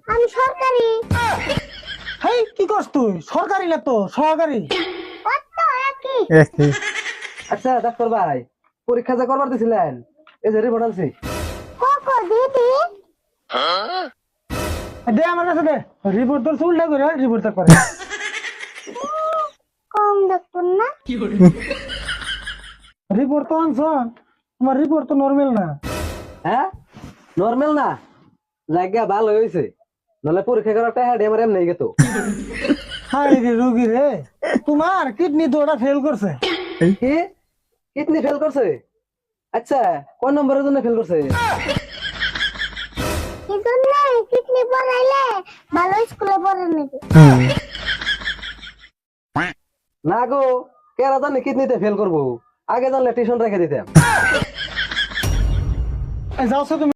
আমি সরকারি। হেই কি করছ তুই? সরকারি না তো সহকারী। কত একই। একই। আচ্ছা ডাক্তার ভাই, পরীক্ষা যে করবার দিছিলেন, এই যে রিপোর্ট আনছি। কোকো দিদি। দে আমার কাছে দে। রিপোর্ট তোর চুলটা করে রিপোর্ট চেক করে। কম ডাক্তার না। রিপোর্ট তো আনছ, তোমার রিপোর্ট তো নরমাল না। হ্যাঁ নর্মাল না, জায়গা ভালো হয়েছে, নাহলে পরীক্ষা করার টাকা দিয়ে আমার এমনি গেত। হাই রে রোগী রে, তোমার কিডনি দুটো ফেল করছে। কি কিডনি ফেল করছে? আচ্ছা কোন নম্বরের জন্য ফেল করছে? এজন্য কিডনি পড়াইলে ভালো স্কুলে পড়ে নাকি। না গো, কেরা জানে কিডনিতে ফেল করবো, আগে জানলে টিউশন রেখে দিতাম। যাও তুমি।